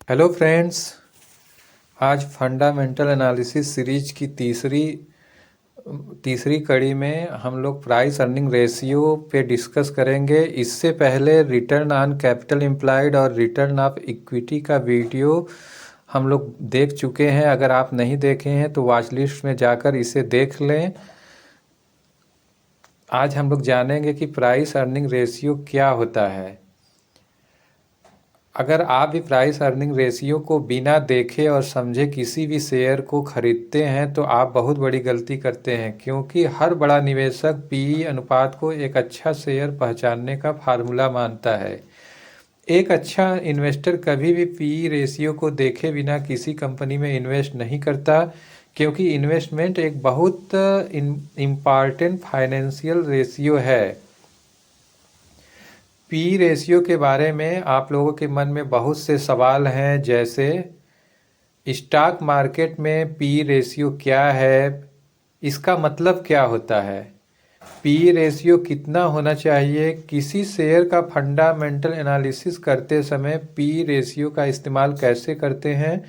Hello friends. आज fundamental analysis series की तीसरी कड़ी में हम लोग प्राइस अर्निंग रेशियो पे डिस्कस करेंगे। इससे पहले रिटर्न ऑन कैपिटल एम्प्लॉयड और रिटर्न ऑफ इक्विटी का वीडियो हम लोग देख चुके हैं। अगर आप नहीं देखे हैं तो वॉच लिस्ट में जाकर इसे देख लें। आज हम लोग जानेंगे कि प्राइस अर्निंग रेशियो क्या होता है। अगर आप भी प्राइस अर्निंग रेशियो को बिना देखे और समझे किसी भी शेयर को खरीदते हैं तो आप बहुत बड़ी गलती करते हैं, क्योंकि हर बड़ा निवेशक पीई अनुपात को एक अच्छा शेयर पहचानने का फार्मूला मानता है। एक अच्छा इन्वेस्टर कभी भी पीई रेशियो को देखे बिना किसी कंपनी में इन्वेस्ट नहीं करता, क्योंकि इन्वेस्टमेंट एक बहुत इम्पॉर्टेंट फाइनेंशियल रेशियो है। पी रेशियो के बारे में आप लोगों के मन में बहुत से सवाल हैं, जैसे स्टॉक मार्केट में पी रेशियो क्या है, इसका मतलब क्या होता है, पी रेशियो कितना होना चाहिए, किसी शेयर का फंडामेंटल एनालिसिस करते समय पी रेशियो का इस्तेमाल कैसे करते हैं,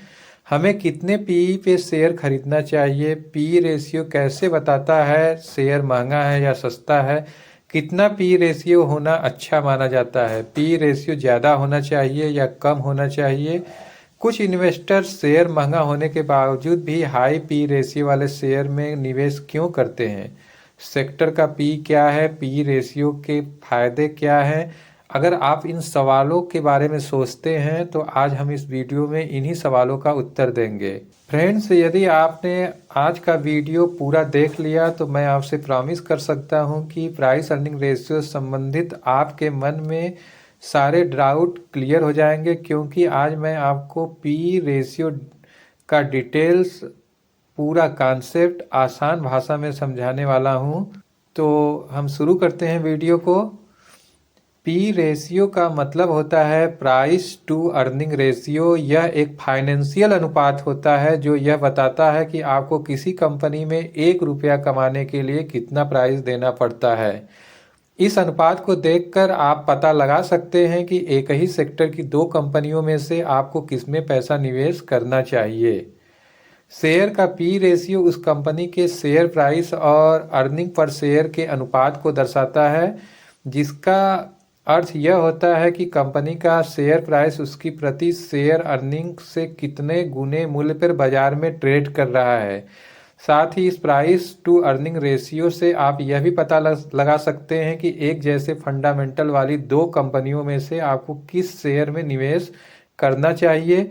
हमें कितने पी पे शेयर खरीदना चाहिए, पी रेशियो कैसे बताता है शेयर महंगा है या सस्ता है, कितना पी रेशियो होना अच्छा माना जाता है, पी रेशियो ज़्यादा होना चाहिए या कम होना चाहिए। कुछ इन्वेस्टर शेयर महंगा होने के बावजूद भी हाई पी रेशियो वाले शेयर में निवेश क्यों करते हैं, सेक्टर का पी क्या है, पी रेशियो के फायदे क्या हैं। अगर आप इन सवालों के बारे में सोचते हैं तो आज हम इस वीडियो में इन्हीं सवालों का उत्तर देंगे। फ्रेंड्स, यदि आपने आज का वीडियो पूरा देख लिया तो मैं आपसे प्रॉमिस कर सकता हूं कि प्राइस अर्निंग रेशियो संबंधित आपके मन में सारे डाउट क्लियर हो जाएंगे, क्योंकि आज मैं आपको पी रेशियो का डिटेल्स पूरा कॉन्सेप्ट आसान भाषा में समझाने वाला हूं। तो हम शुरू करते हैं वीडियो को। पी रेशियो का मतलब होता है प्राइस टू अर्निंग रेशियो। यह एक फाइनेंशियल अनुपात होता है जो यह बताता है कि आपको किसी कंपनी में 1 रुपया कमाने के लिए कितना प्राइस देना पड़ता है। इस अनुपात को देखकर आप पता लगा सकते हैं कि एक ही सेक्टर की 2 कंपनियों में से आपको किसमें पैसा निवेश करना चाहिए। शेयर का पी रेशियो उस कंपनी के शेयर प्राइस और अर्निंग पर शेयर के अनुपात को दर्शाता है, जिसका अर्थ यह होता है कि कंपनी का शेयर प्राइस उसकी प्रति शेयर अर्निंग से कितने गुने मूल्य पर बाजार में ट्रेड कर रहा है। साथ ही इस प्राइस टू अर्निंग रेशियो से आप यह भी पता लगा सकते हैं कि एक जैसे फंडामेंटल वाली 2 कंपनियों में से आपको किस शेयर में निवेश करना चाहिए,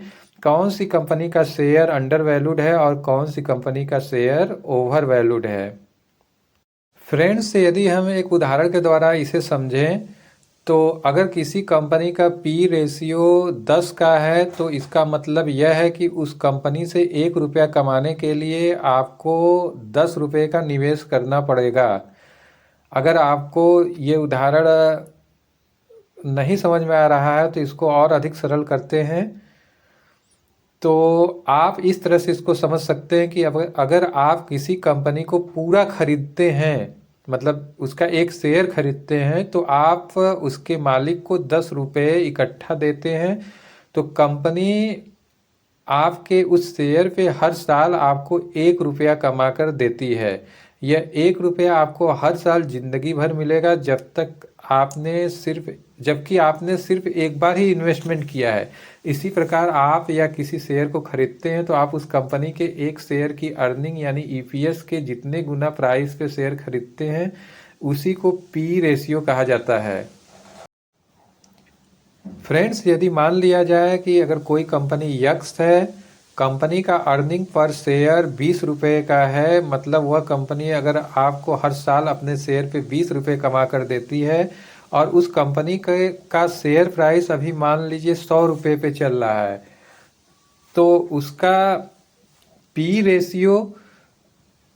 कौन सी कंपनी का शेयर अंडर वैल्यूड है और कौन सी कंपनी का शेयर ओवर वैल्यूड है। फ्रेंड्स, यदि हम एक उदाहरण के द्वारा इसे समझें तो अगर किसी कंपनी का पी रेशियो 10 का है तो इसका मतलब यह है कि उस कंपनी से 1 रुपया कमाने के लिए आपको 10 रुपये का निवेश करना पड़ेगा। अगर आपको ये उदाहरण नहीं समझ में आ रहा है तो इसको और अधिक सरल करते हैं। तो आप इस तरह से इसको समझ सकते हैं कि अगर आप किसी कंपनी को पूरा खरीदते हैं, मतलब उसका एक शेयर खरीदते हैं, तो आप उसके मालिक को 10 रुपये इकट्ठा देते हैं, तो कंपनी आपके उस शेयर पे हर साल आपको 1 रुपया कमा कर देती है। यह 1 रुपया आपको हर साल जिंदगी भर मिलेगा जबकि आपने सिर्फ एक बार ही इन्वेस्टमेंट किया है। इसी प्रकार आप या किसी शेयर को खरीदते हैं तो आप उस कंपनी के एक शेयर की अर्निंग यानी ईपीएस के जितने गुना प्राइस पे शेयर खरीदते हैं उसी को पी रेशियो कहा जाता है। फ्रेंड्स, यदि मान लिया जाए कि अगर कोई कंपनी यक्स है, कंपनी का अर्निंग पर शेयर 20 रुपये का है, मतलब वह कंपनी अगर आपको हर साल अपने शेयर पे 20 रुपये कमा कर देती है और उस कंपनी का शेयर प्राइस अभी मान लीजिए 100 रुपये पे चल रहा है, तो उसका पी रेशियो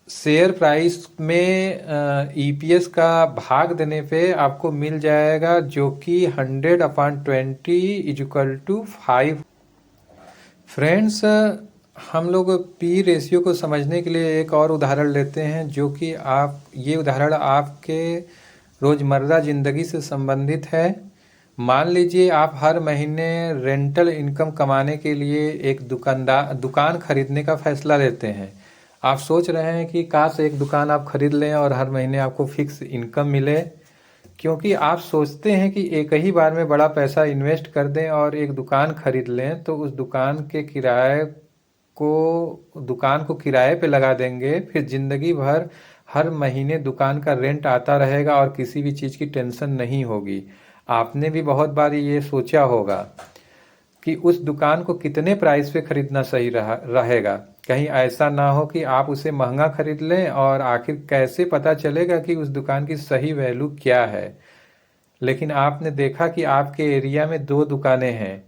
शेयर प्राइस में ईपीएस का भाग देने पे आपको मिल जाएगा, जो कि 100/20 = 5। फ्रेंड्स, हम लोग पी रेशियो को समझने के लिए एक और उदाहरण लेते हैं, जो कि ये उदाहरण आपके रोज़मर्रा ज़िंदगी से संबंधित है। मान लीजिए आप हर महीने रेंटल इनकम कमाने के लिए एक दुकान खरीदने का फैसला लेते हैं। आप सोच रहे हैं कि काश एक दुकान आप खरीद लें और हर महीने आपको फिक्स इनकम मिले, क्योंकि आप सोचते हैं कि एक ही बार में बड़ा पैसा इन्वेस्ट कर दें और एक दुकान खरीद लें तो उस दुकान को किराए पे लगा देंगे, फिर ज़िंदगी भर हर महीने दुकान का रेंट आता रहेगा और किसी भी चीज़ की टेंशन नहीं होगी। आपने भी बहुत बार ये सोचा होगा कि उस दुकान को कितने प्राइस पे खरीदना सही रहेगा। कहीं ऐसा ना हो कि आप उसे महंगा खरीद लें और आखिर कैसे पता चलेगा कि उस दुकान की सही वैल्यू क्या है। लेकिन आपने देखा कि आपके एरिया में 2 दुकानें हैं,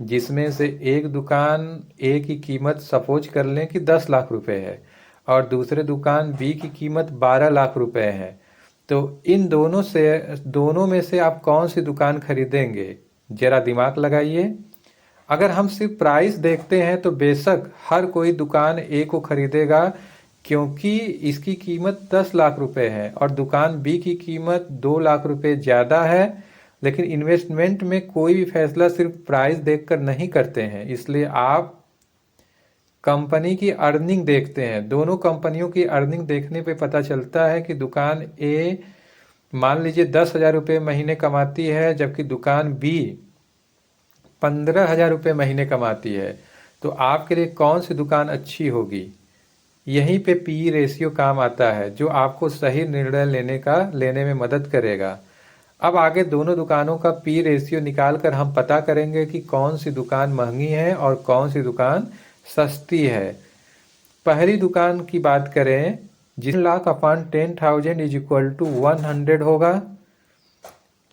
जिसमें से एक दुकान ए की कीमत सपोज कर लें कि 10 लाख रुपए है और दूसरे दुकान बी की कीमत 12 लाख रुपए है। तो इन दोनों में से आप कौन सी दुकान खरीदेंगे? जरा दिमाग लगाइए। अगर हम सिर्फ प्राइस देखते हैं तो बेशक हर कोई दुकान ए को खरीदेगा, क्योंकि इसकी कीमत 10 लाख रुपए है और दुकान बी की कीमत 2 लाख रुपए ज़्यादा है। लेकिन इन्वेस्टमेंट में कोई भी फैसला सिर्फ प्राइस देखकर नहीं करते हैं, इसलिए आप कंपनी की अर्निंग देखते हैं। दोनों कंपनियों की अर्निंग देखने पे पता चलता है कि दुकान ए मान लीजिए 10,000 रुपये महीने कमाती है, जबकि दुकान बी 15,000 रुपये महीने कमाती है। तो आपके लिए कौन सी दुकान अच्छी होगी? यहीं पे पी रेशियो काम आता है, जो आपको सही निर्णय लेने में मदद करेगा। अब आगे दोनों दुकानों का पी रेशियो निकाल कर हम पता करेंगे कि कौन सी दुकान महंगी है और कौन सी दुकान सस्ती है। पहली दुकान की बात करें, जिस lakh upon 10,000 is equal to 100 होगा।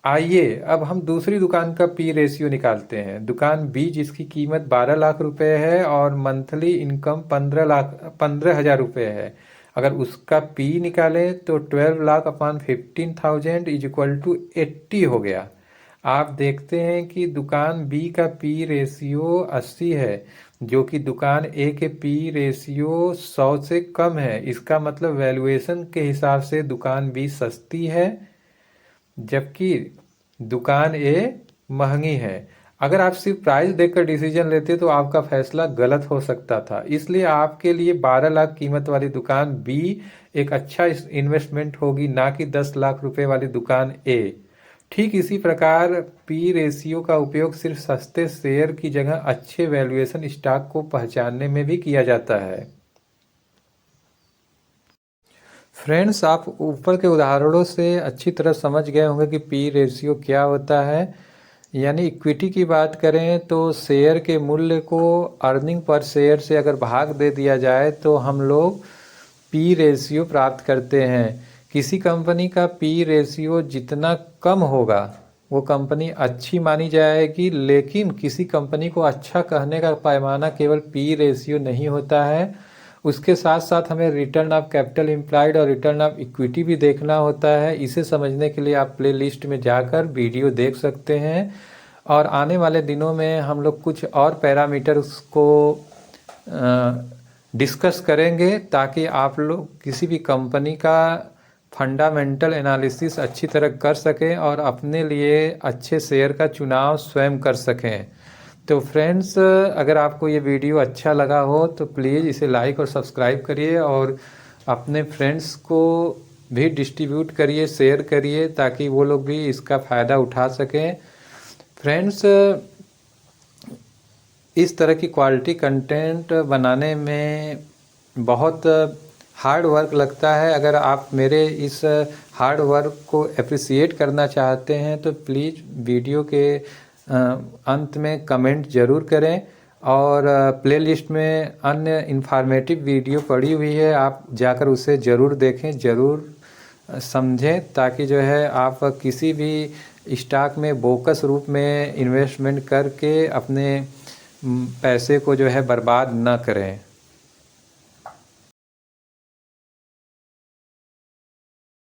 आइए अब हम दूसरी दुकान का पी रेशियो निकालते हैं। दुकान बी जिसकी कीमत 12 लाख रुपए है और मंथली इनकम 15,000 रुपये है। अगर उसका पी निकालें तो 12 lakh upon 15,000 is equal to 80 हो गया। आप देखते हैं कि दुकान बी का पी रेशियो 80 है, जो कि दुकान ए के पी रेशियो 100 से कम है। इसका मतलब वैल्यूएशन के हिसाब से दुकान बी सस्ती है, जबकि दुकान ए महंगी है। अगर आप सिर्फ प्राइस देखकर डिसीजन लेते तो आपका फैसला गलत हो सकता था। इसलिए आपके लिए 12 लाख कीमत वाली दुकान बी एक अच्छा इन्वेस्टमेंट होगी, ना कि 10 लाख रुपए वाली दुकान ए। ठीक इसी प्रकार पी रेशियो का उपयोग सिर्फ सस्ते शेयर की जगह अच्छे वैल्यूएशन स्टॉक को पहचानने में भी किया जाता है। फ्रेंड्स, आप ऊपर के उदाहरणों से अच्छी तरह समझ गए होंगे कि पी रेशियो क्या होता है। यानी इक्विटी की बात करें तो शेयर के मूल्य को अर्निंग पर शेयर से अगर भाग दे दिया जाए तो हम लोग पी रेशियो प्राप्त करते हैं। किसी कंपनी का पी रेशियो जितना कम होगा वो कंपनी अच्छी मानी जाएगी, लेकिन किसी कंपनी को अच्छा कहने का पैमाना केवल पी रेशियो नहीं होता है। उसके साथ साथ हमें रिटर्न ऑफ कैपिटल एम्प्लॉयड और रिटर्न ऑफ इक्विटी भी देखना होता है। इसे समझने के लिए आप प्ले लिस्ट में जाकर वीडियो देख सकते हैं और आने वाले दिनों में हम लोग कुछ और पैरामीटर्स को डिस्कस करेंगे, ताकि आप लोग किसी भी कंपनी का फंडामेंटल एनालिसिस अच्छी तरह कर सकें और अपने लिए अच्छे शेयर का चुनाव स्वयं कर सकें। तो फ्रेंड्स, अगर आपको ये वीडियो अच्छा लगा हो तो प्लीज़ इसे लाइक और सब्सक्राइब करिए और अपने फ्रेंड्स को भी डिस्ट्रीब्यूट करिए, शेयर करिए, ताकि वो लोग भी इसका फ़ायदा उठा सकें। फ्रेंड्स, इस तरह की क्वालिटी कंटेंट बनाने में बहुत हार्ड वर्क लगता है। अगर आप मेरे इस हार्ड वर्क को अप्रिसिएट करना चाहते हैं तो प्लीज़ वीडियो के अंत में कमेंट ज़रूर करें और प्लेलिस्ट में अन्य इन्फॉर्मेटिव वीडियो पड़ी हुई है, आप जाकर उसे ज़रूर देखें, ज़रूर समझें, ताकि जो है आप किसी भी स्टॉक में बोकस रूप में इन्वेस्टमेंट करके अपने पैसे को जो है बर्बाद ना करें।